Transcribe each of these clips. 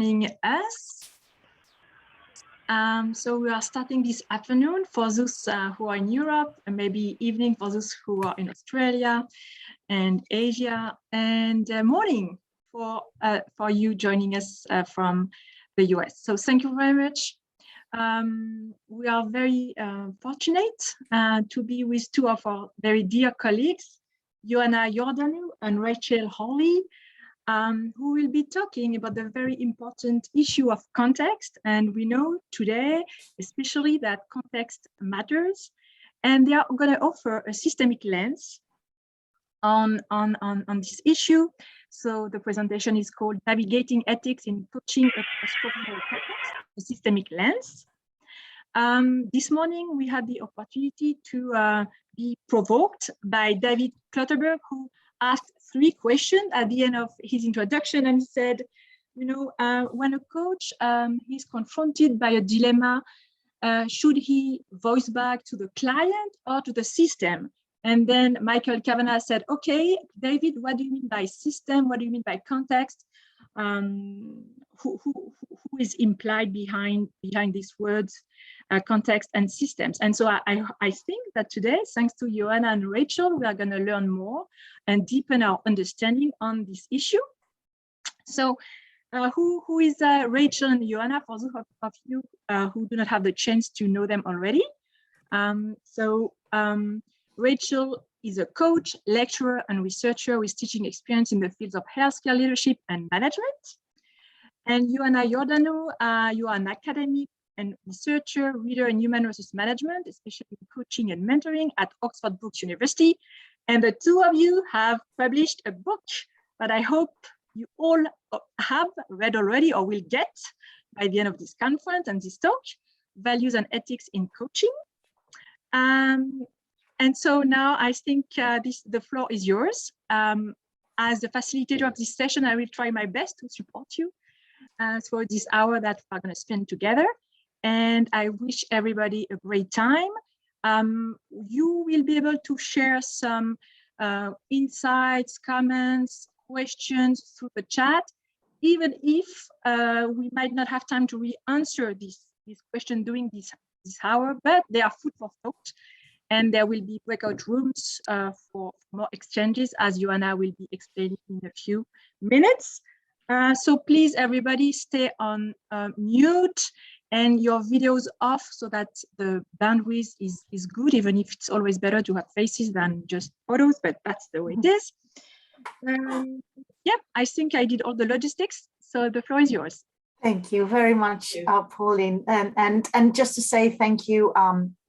joining us. So we are starting this afternoon for those who are in Europe, and maybe evening for those who are in Australia and Asia, and morning for you joining us from the US. So thank you very much. We are very fortunate to be with two of our very dear colleagues, Joanna Jordanu and Rachel Hawley, who will be talking about the very important issue of context. And we know today, especially, that context matters. And they are going to offer a systemic lens on this issue. So the presentation is called Navigating Ethics in Coaching Across Professional Context, a Systemic Lens. This morning, we had the opportunity to be provoked by David Clutterberg, who asked 3 questions at the end of his introduction, and he said, you know, when a coach is confronted by a dilemma, should he voice back to the client or to the system? And then Michael Kavanagh said, okay, David, what do you mean by system? What do you mean by context? Who is implied behind these words, context and systems? And so I think that today, thanks to Joanna and Rachel, we are going to learn more and deepen our understanding on this issue. So who is Rachel and Joanna, for those of you who do not have the chance to know them already? Rachel is a coach, lecturer, and researcher with teaching experience in the fields of healthcare leadership and management. And Joanna Jordanu, you are an academic and researcher, reader in human resource management, especially in coaching and mentoring at Oxford Brookes University. And the two of you have published a book that I hope you all have read already or will get by the end of this conference and this talk, Values and Ethics in Coaching. And so now I think the floor is yours. As the facilitator of this session, I will try my best to support you for this hour that we're going to spend together. And I wish everybody a great time. You will be able to share some insights, comments, questions through the chat, even if we might not have time to re-answer this question during this hour, but they are food for thought. And there will be breakout rooms for more exchanges, as Joanna will be explaining in a few minutes. So please, everybody, stay on mute and your videos off so that the bandwidth is good, even if it's always better to have faces than just photos, but that's the way it is. Yeah, I think I did all the logistics, so the floor is yours. Thank you very much, Pauline, and just to say thank you,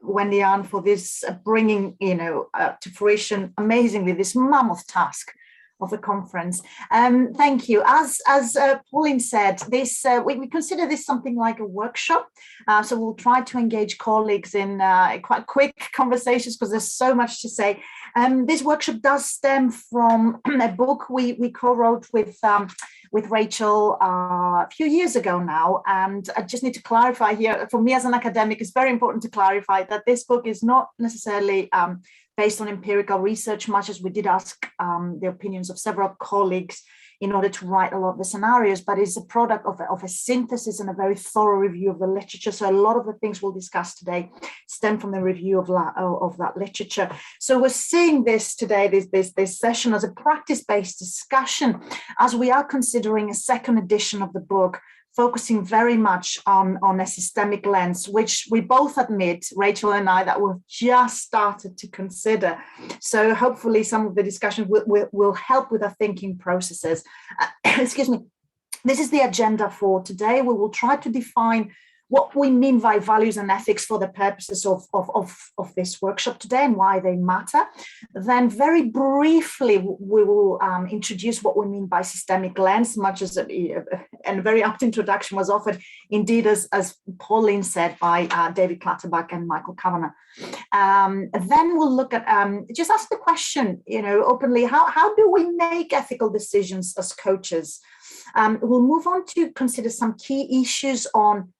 Wendy Ann, for this bringing, to fruition amazingly this mammoth task of the conference. Thank you. As Pauline said, this we consider this something like a workshop. So we'll try to engage colleagues in quite quick conversations because there's so much to say. This workshop does stem from a book we co-wrote with Rachel a few years ago now. And I just need to clarify here, for me as an academic, it's very important to clarify that this book is not necessarily based on empirical research, much as we did ask the opinions of several colleagues in order to write a lot of the scenarios, but is a product of a synthesis and a very thorough review of the literature. So a lot of the things we'll discuss today stem from the review of that literature. So we're seeing this today, this session, as a practice-based discussion, as we are considering a second edition of the book, focusing very much on a systemic lens, which we both admit, Rachel and I, that we've just started to consider. So hopefully some of the discussion will help with our thinking processes. Excuse me. This is the agenda for today. We will try to define what we mean by values and ethics for the purposes of this workshop today and why they matter. Then very briefly, we will introduce what we mean by systemic lens, much as a very apt introduction was offered, indeed, as Pauline said, by David Clutterberg and Michael Kavanagh. Then we'll look at, just ask the question, openly, how do we make ethical decisions as coaches? We'll move on to consider some key issues on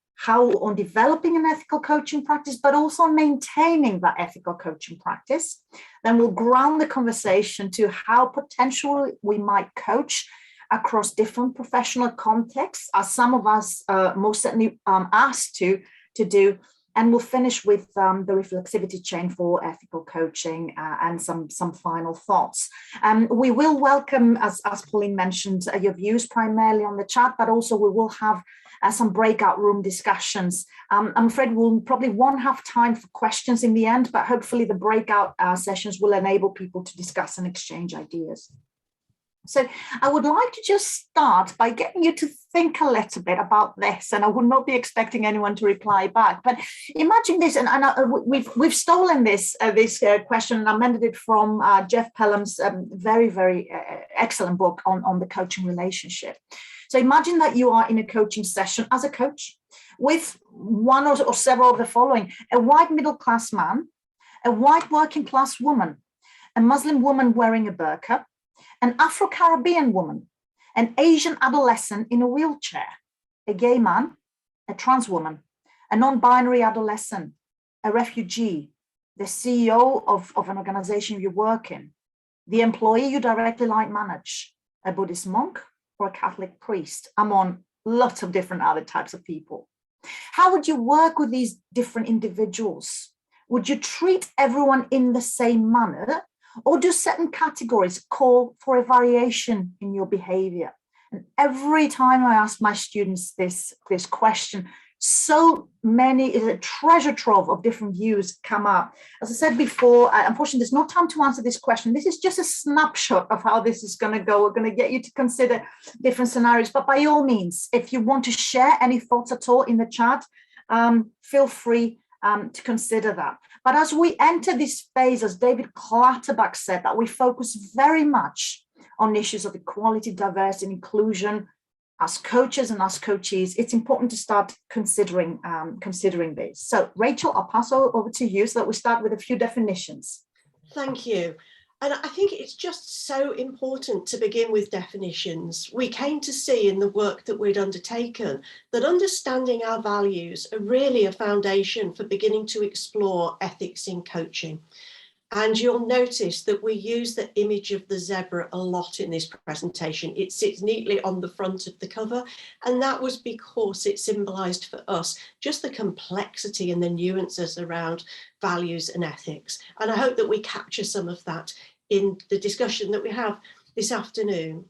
developing an ethical coaching practice, but also on maintaining that ethical coaching practice. Then we'll ground the conversation to how potentially we might coach across different professional contexts, as some of us most certainly asked to do. And we'll finish with the reflexivity chain for ethical coaching and some final thoughts. We will welcome, as Pauline mentioned, your views primarily on the chat, but also we will have some breakout room discussions. I'm afraid we'll probably won't have time for questions in the end, but hopefully the breakout sessions will enable people to discuss and exchange ideas. So I would like to just start by getting you to think a little bit about this, and I would not be expecting anyone to reply back. But imagine this, and we've stolen this question and amended it from Jeff Pelham's very excellent book on the coaching relationship. So imagine that you are in a coaching session as a coach with one or several of the following: a white middle-class man, a white working-class woman, a Muslim woman wearing a burqa, an Afro-Caribbean woman, an Asian adolescent in a wheelchair, a gay man, a trans woman, a non-binary adolescent, a refugee, the CEO of an organization you work in, the employee you directly line manage, a Buddhist monk, or a Catholic priest, among lots of different other types of people. How would you work with these different individuals? Would you treat everyone in the same manner? Or do certain categories call for a variation in your behavior? And every time I ask my students this question, so many, a treasure trove of different views come up. As I said before, unfortunately, there's no time to answer this question. This is just a snapshot of how this is going to go. We're going to get you to consider different scenarios. But by all means, if you want to share any thoughts at all in the chat, feel free to consider that. But as we enter this phase, as David Clatterback said, that we focus very much on issues of equality, diversity, and inclusion as coaches and as coachees, it's important to start considering this. So Rachel, I'll pass over to you so that we start with a few definitions. Thank you. And I think it's just so important to begin with definitions. We came to see in the work that we'd undertaken that understanding our values are really a foundation for beginning to explore ethics in coaching. And you'll notice that we use the image of the zebra a lot in this presentation. It sits neatly on the front of the cover, and that was because it symbolized for us just the complexity and the nuances around values and ethics. And I hope that we capture some of that in the discussion that we have this afternoon.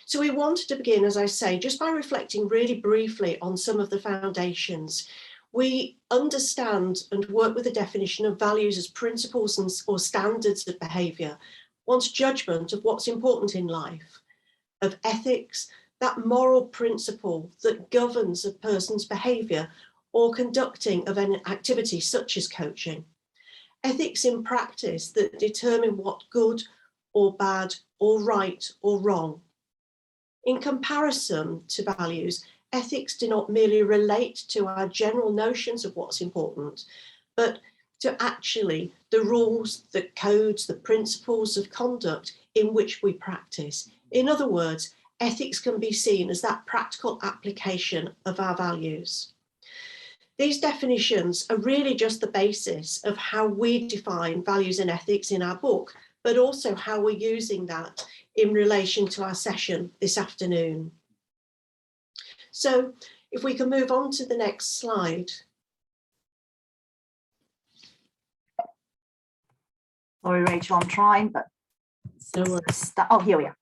So we wanted to begin, as I say, just by reflecting really briefly on some of the foundations. We understand and work with the definition of values as principles or standards of behaviour, one's judgment of what's important in life, of ethics, that moral principle that governs a person's behaviour or conducting of an activity such as coaching. Ethics in practice that determine what good or bad or right or wrong. In comparison to values, ethics do not merely relate to our general notions of what's important, but to actually the rules, the codes, the principles of conduct in which we practice. In other words, ethics can be seen as that practical application of our values. These definitions are really just the basis of how we define values and ethics in our book, but also how we're using that in relation to our session this afternoon. So if we can move on to the next slide. Sorry, Rachel, I'm trying, but oh, here we are.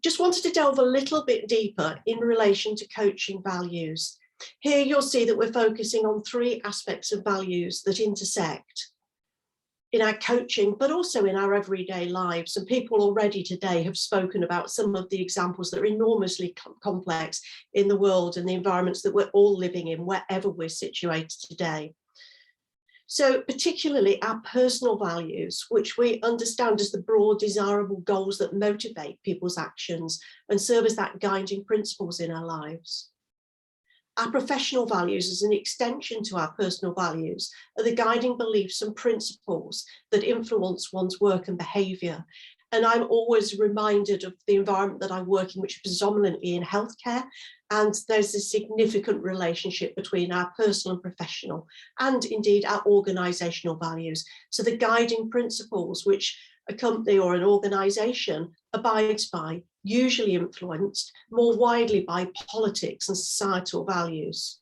Just wanted to delve a little bit deeper in relation to coaching values. Here you'll see that we're focusing on three aspects of values that intersect in our coaching, but also in our everyday lives. And people already today have spoken about some of the examples that are enormously complex in the world and the environments that we're all living in, wherever we're situated today. So particularly our personal values, which we understand as the broad desirable goals that motivate people's actions and serve as that guiding principles in our lives. Our professional values as an extension to our personal values are the guiding beliefs and principles that influence one's work and behaviour. And I'm always reminded of the environment that I work in, which is predominantly in healthcare. And there's a significant relationship between our personal and professional, and indeed our organisational values. So the guiding principles, which a company or an organization abides by, usually influenced more widely by politics and societal values.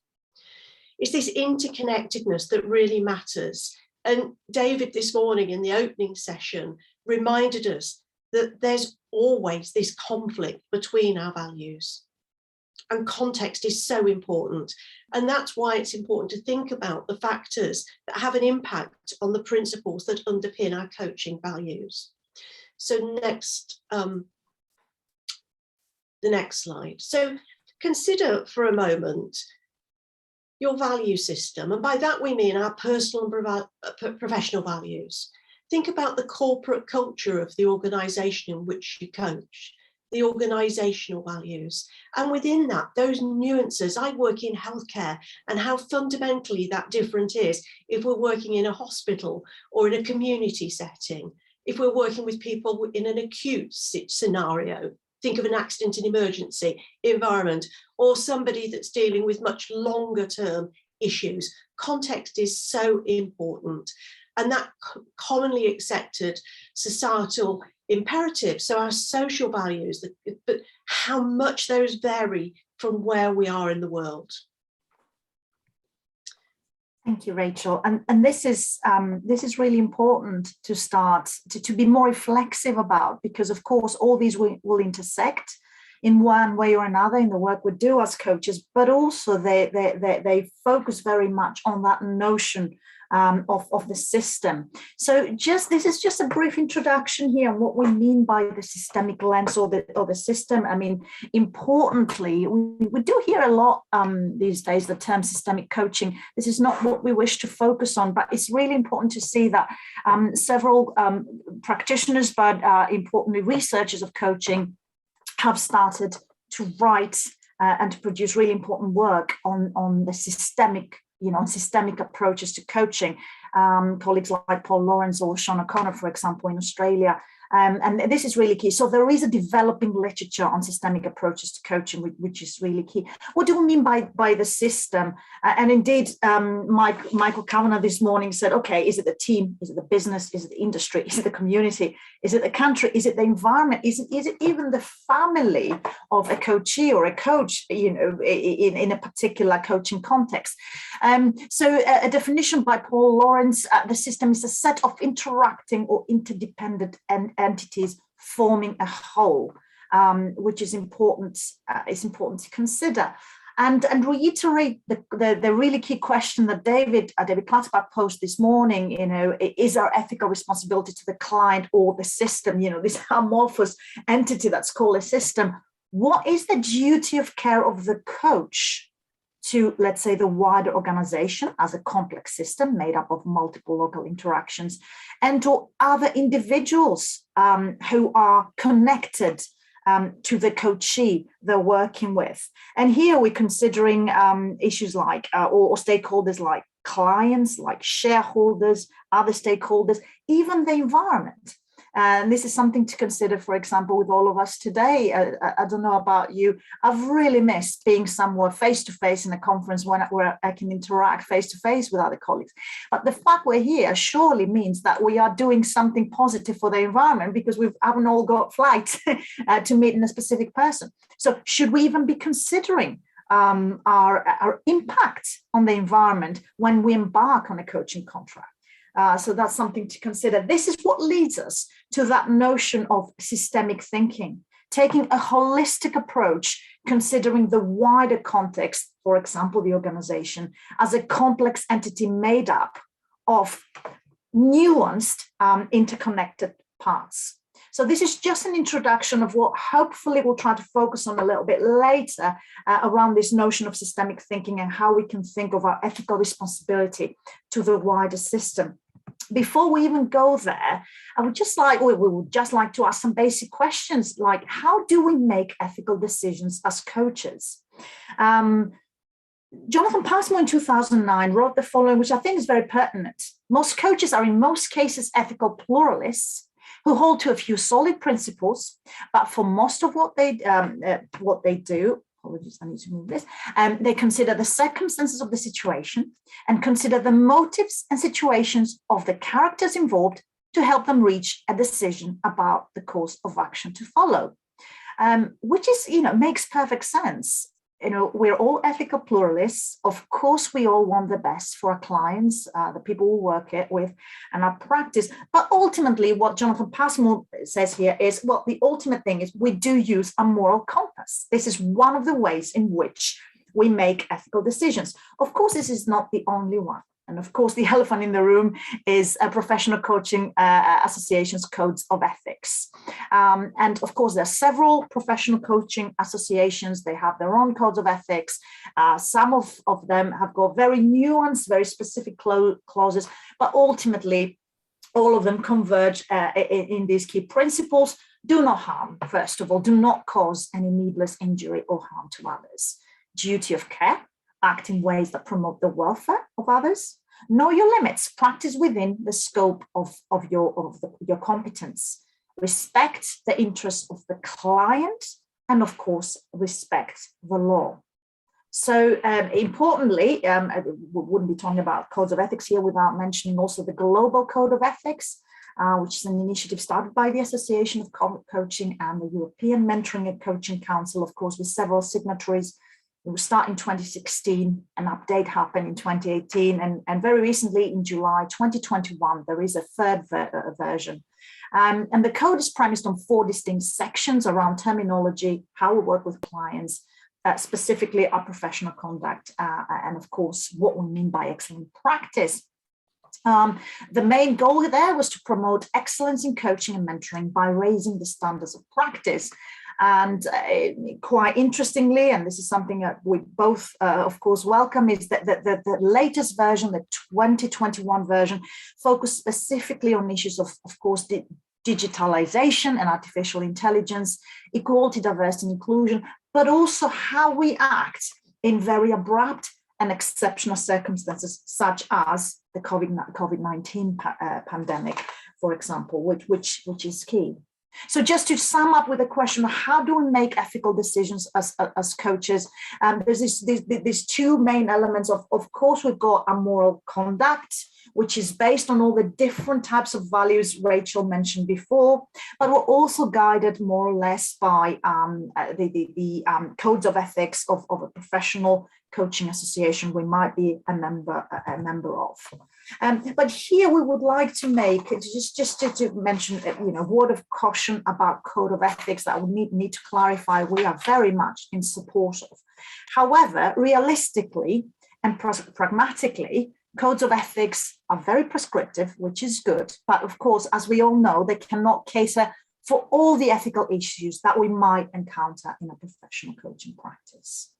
It's this interconnectedness that really matters. And David this morning in the opening session reminded us that there's always this conflict between our values. And context is so important. And that's why it's important to think about the factors that have an impact on the principles that underpin our coaching values. So next, the next slide. So consider for a moment your value system. And by that we mean our personal and professional values. Think about the corporate culture of the organisation in which you coach, the organisational values. And within that, those nuances. I work in healthcare, and how fundamentally that different is if we're working in a hospital or in a community setting, if we're working with people in an acute scenario. Think of an accident and emergency environment, or somebody that's dealing with much longer term issues. Context is so important, and that commonly accepted societal imperatives, so our social values, but how much those vary from where we are in the world. Thank you, Rachel. And this is really important to start to be more reflexive about, because of course all these will intersect in one way or another in the work we do as coaches, but also they focus very much on that notion of the system. So this is just a brief introduction here on what we mean by the systemic lens or the system. I mean, importantly, we do hear a lot these days the term systemic coaching. This is not what we wish to focus on, but it's really important to see that several practitioners, but importantly researchers of coaching, have started to write and to produce really important work on the systemic approaches to coaching. Colleagues like Paul Lawrence or Sean O'Connor, for example, in Australia. And this is really key. So there is a developing literature on systemic approaches to coaching, which is really key. What do we mean by the system? And indeed, Michael Kavanagh this morning said, okay, is it the team? Is it the business? Is it the industry? Is it the community? Is it the country? Is it the environment? Is it even the family of a coachee or a coach, in a particular coaching context? So a definition by Paul Lawrence, the system is a set of interacting or interdependent entities forming a whole, which is important. It's important to consider and reiterate the really key question that David Platterback posed this morning. Is our ethical responsibility to the client or the system? This amorphous entity that's called a system. What is the duty of care of the coach to, let's say, the wider organization as a complex system made up of multiple local interactions, and to other individuals who are connected to the coachee they're working with? And here we're considering issues like, or stakeholders like clients, like shareholders, other stakeholders, even the environment. And this is something to consider, for example, with all of us today. I don't know about you. I've really missed being somewhere face-to-face in a conference where I can interact face-to-face with other colleagues. But the fact we're here surely means that we are doing something positive for the environment, because we haven't all got flights to meet in a specific person. So should we even be considering our impact on the environment when we embark on a coaching contract? So that's something to consider. This is what leads us to that notion of systemic thinking, taking a holistic approach, considering the wider context, for example, the organization, as a complex entity made up of nuanced, interconnected parts. So this is just an introduction of what hopefully we'll try to focus on a little bit later around this notion of systemic thinking and how we can think of our ethical responsibility to the wider system. Before we even go there, we would just like to ask some basic questions, like how do we make ethical decisions as coaches? Jonathan Passmore in 2009 wrote the following, which I think is very pertinent. Most coaches are in most cases ethical pluralists who hold to a few solid principles, but for most of what they do, apologies, I need to move this, they consider the circumstances of the situation and consider the motives and situations of the characters involved to help them reach a decision about the course of action to follow, which is, makes perfect sense. We're all ethical pluralists. Of course, we all want the best for our clients, the people we work with, and our practice. But ultimately, what Jonathan Passmore says here is, well, the ultimate thing is we do use a moral compass. This is one of the ways in which we make ethical decisions. Of course, this is not the only one. And of course, the elephant in the room is a professional coaching association's codes of ethics. And of course, there are several professional coaching associations. They have their own codes of ethics. Some of them have got very nuanced, very specific clauses, but ultimately, all of them converge in these key principles. Do not harm, first of all, do not cause any needless injury or harm to others. Duty of care. Act in ways that promote the welfare of others. Know your limits. Practice within the scope of your competence. Respect the interests of the client, and of course, respect the law. So importantly, we wouldn't be talking about codes of ethics here without mentioning also the Global Code of Ethics, which is an initiative started by the Association of Coaching and the European Mentoring and Coaching Council, of course, with several signatories. It was started in 2016, an update happened in 2018, and very recently in July 2021, there is a third version. And the code is premised on 4 distinct sections around terminology, how we work with clients, specifically our professional conduct, and of course, what we mean by excellent practice. The main goal there was to promote excellence in coaching and mentoring by raising the standards of practice. And quite interestingly, and this is something that we both, of course, welcome, is that the latest version, the 2021 version, focused specifically on issues of course, digitalization and artificial intelligence, equality, diversity, and inclusion, but also how we act in very abrupt and exceptional circumstances, such as the COVID-19 pandemic, for example, which is key. So just to sum up with a question of how do we make ethical decisions as coaches, there's these 2 main elements. Of course, we've got a moral conduct, which is based on all the different types of values Rachel mentioned before, but we're also guided more or less by the codes of ethics of a professional coaching association we might be a member of. But here we would like to make just to mention, a word of caution about code of ethics that we need to clarify. We are very much in support of. However, realistically and pragmatically, codes of ethics are very prescriptive, which is good. But of course, as we all know, they cannot cater for all the ethical issues that we might encounter in a professional coaching practice.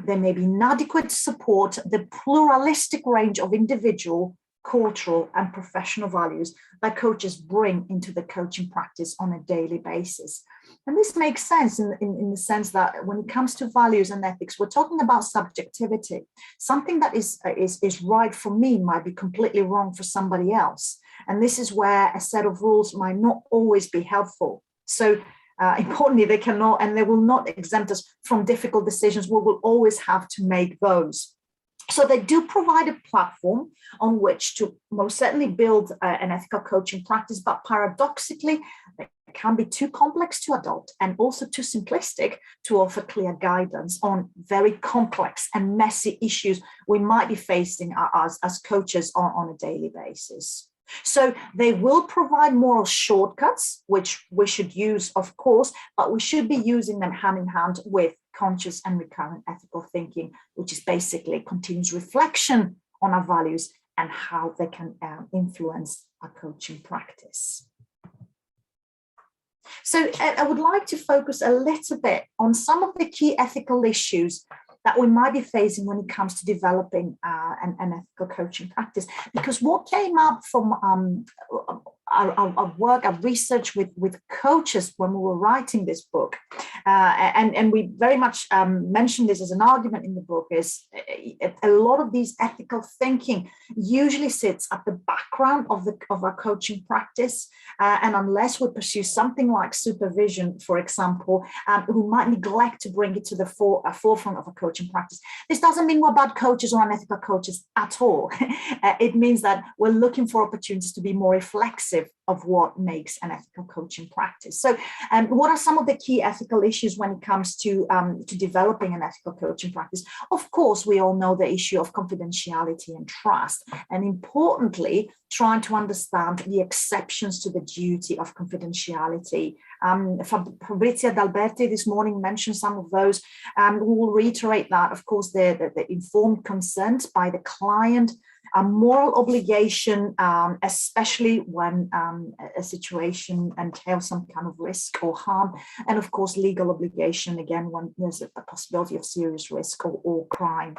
They may be inadequate to support the pluralistic range of individual, cultural, and professional values that coaches bring into the coaching practice on a daily basis. And this makes sense in the sense that when it comes to values and ethics, we're talking about subjectivity. Something that is right for me might be completely wrong for somebody else. And this is where a set of rules might not always be helpful. So importantly, they cannot and they will not exempt us from difficult decisions. We will always have to make those. So they do provide a platform on which to most certainly build an ethical coaching practice, but paradoxically, they can be too complex to adopt and also too simplistic to offer clear guidance on very complex and messy issues we might be facing as coaches on a daily basis. So they will provide moral shortcuts, which we should use, of course, but we should be using them hand in hand with conscious and recurrent ethical thinking, which is basically continuous reflection on our values and how they can influence our coaching practice. So I would like to focus a little bit on some of the key ethical issues that we might be facing when it comes to developing an ethical coaching practice. Because what came up from our work, our research with coaches when we were writing this book, and we very much mention this as an argument in the book, is a lot of these ethical thinking usually sits at the background of our coaching practice, and unless we pursue something like supervision, for example, we might neglect to bring it to the forefront of a coaching practice. This doesn't mean we're bad coaches or unethical coaches at all. It means that we're looking for opportunities to be more reflexive of what makes an ethical coaching practice. So what are some of the key ethical issues when it comes to developing an ethical coaching practice? Of course, we all know the issue of confidentiality and trust, and importantly, trying to understand the exceptions to the duty of confidentiality. Fabrizia D'Alberti this morning mentioned some of those. We will reiterate that, of course, the informed consent by the client, a moral obligation, especially when a situation entails some kind of risk or harm, and of course legal obligation, again, when there's a possibility of serious risk or crime.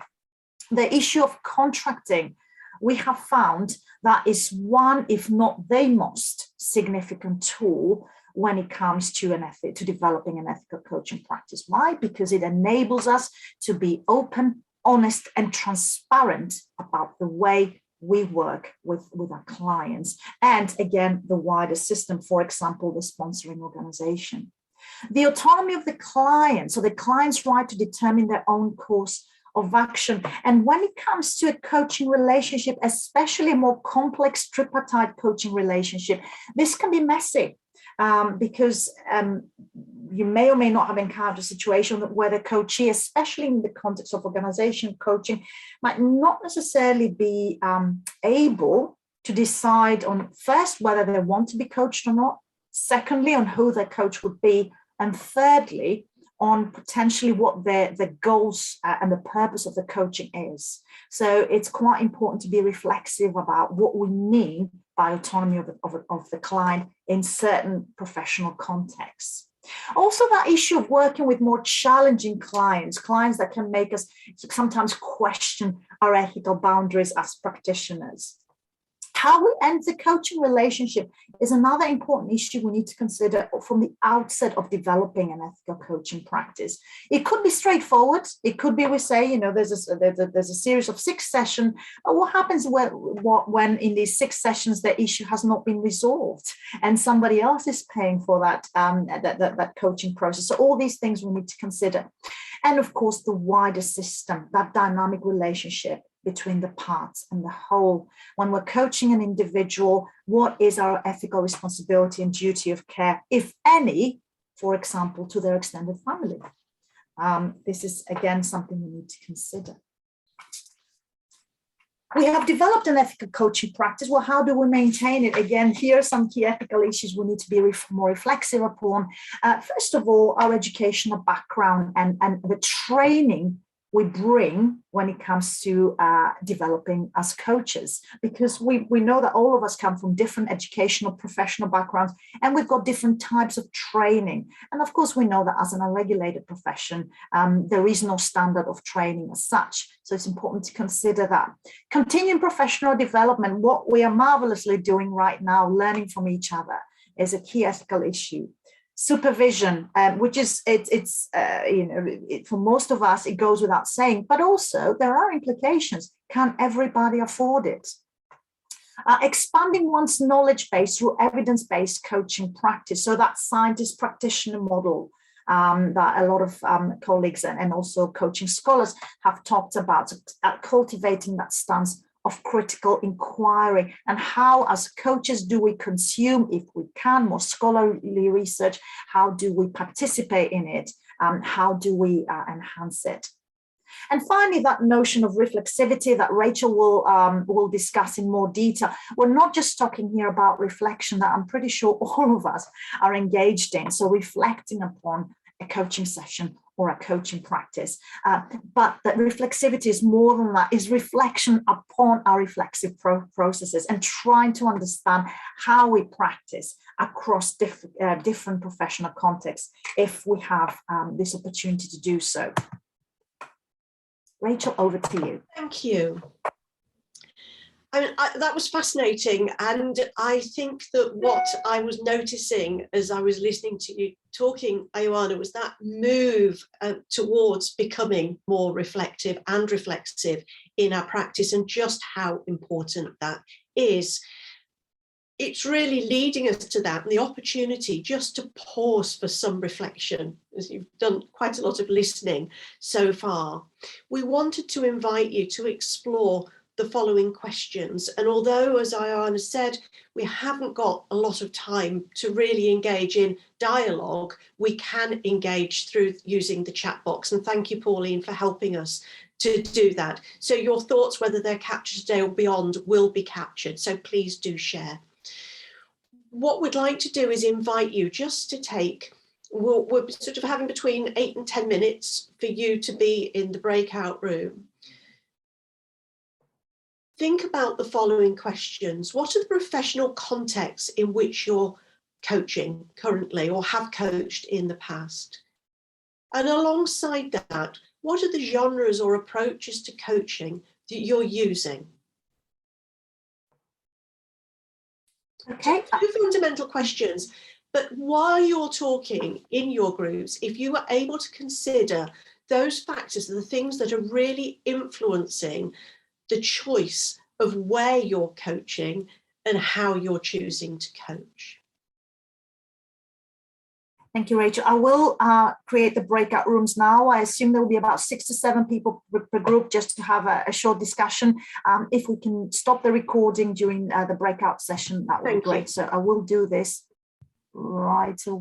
The issue of contracting, we have found that is one, if not the most significant tool when it comes to developing an ethical coaching practice. Why? Because it enables us to be open, honest, and transparent about the way we work with our clients, and again, the wider system, for example, the sponsoring organization. The autonomy of the client, so the client's right to determine their own course of action. And when it comes to a coaching relationship, especially a more complex tripartite coaching relationship, this can be messy. Because you may or may not have encountered a situation where the coachee, especially in the context of organization coaching, might not necessarily be able to decide on, first, whether they want to be coached or not, secondly, on who their coach would be, and thirdly, on potentially what the goals and the purpose of the coaching is. So it's quite important to be reflexive about what we mean by autonomy of the client in certain professional contexts. Also, that issue of working with more challenging clients that can make us sometimes question our ethical boundaries as practitioners. How we end the coaching relationship is another important issue we need to consider from the outset of developing an ethical coaching practice. It could be straightforward. It could be, we say, there's a series of 6 sessions. But what happens when in these 6 sessions the issue has not been resolved and somebody else is paying for that coaching process? So all these things we need to consider. And of course, the wider system, that dynamic relationship between the parts and the whole. When we're coaching an individual, what is our ethical responsibility and duty of care, if any, for example, to their extended family? This is, again, something we need to consider. We have developed an ethical coaching practice. Well, how do we maintain it? Again, here are some key ethical issues we need to be more reflexive upon. First of all, our educational background and the training we bring when it comes to developing as coaches, because we know that all of us come from different educational, professional backgrounds, and we've got different types of training. And of course, we know that as an unregulated profession, there is no standard of training as such. So it's important to consider that. Continuing professional development, what we are marvelously doing right now, learning from each other, is a key ethical issue. Supervision, which is for most of us, it goes without saying, but also there are implications. Can everybody afford it? Expanding one's knowledge base through evidence-based coaching practice. So that scientist practitioner model that a lot of colleagues and also coaching scholars have talked about, cultivating that stance of critical inquiry, and how as coaches do we consume, if we can, more scholarly research, how do we participate in it, how do we enhance it. And finally, that notion of reflexivity that Rachel will discuss in more detail. We're not just talking here about reflection that I'm pretty sure all of us are engaged in, so reflecting upon a coaching session or a coaching practice. But that reflexivity is more than that, is reflection upon our reflexive processes and trying to understand how we practice across different professional contexts if we have this opportunity to do so. Rachel, over to you. Thank you. I mean, that was fascinating. And I think that what I was noticing as I was listening to you talking, Ioana, was that move towards becoming more reflective and reflexive in our practice, and just how important that is. It's really leading us to that, and the opportunity just to pause for some reflection, as you've done quite a lot of listening so far. We wanted to invite you to explore the following questions. And although, as Ioana said, we haven't got a lot of time to really engage in dialogue, we can engage through using the chat box. And thank you, Pauline, for helping us to do that. So your thoughts, whether they're captured today or beyond, will be captured. So please do share. What we'd like to do is invite you just to take, we're sort of having between 8 and 10 minutes for you to be in the breakout room. Think about the following questions. What are the professional contexts in which you're coaching currently or have coached in the past? And alongside that, what are the genres or approaches to coaching that you're using? Okay. Two fundamental questions, but while you're talking in your groups, if you are able to consider those factors, the things that are really influencing the choice of where you're coaching and how you're choosing to coach. Thank you, Rachel. I will create the breakout rooms now. I assume there will be about 6 to 7 people per group, just to have a short discussion. If we can stop the recording during the breakout session, that would be great. So I will do this right away.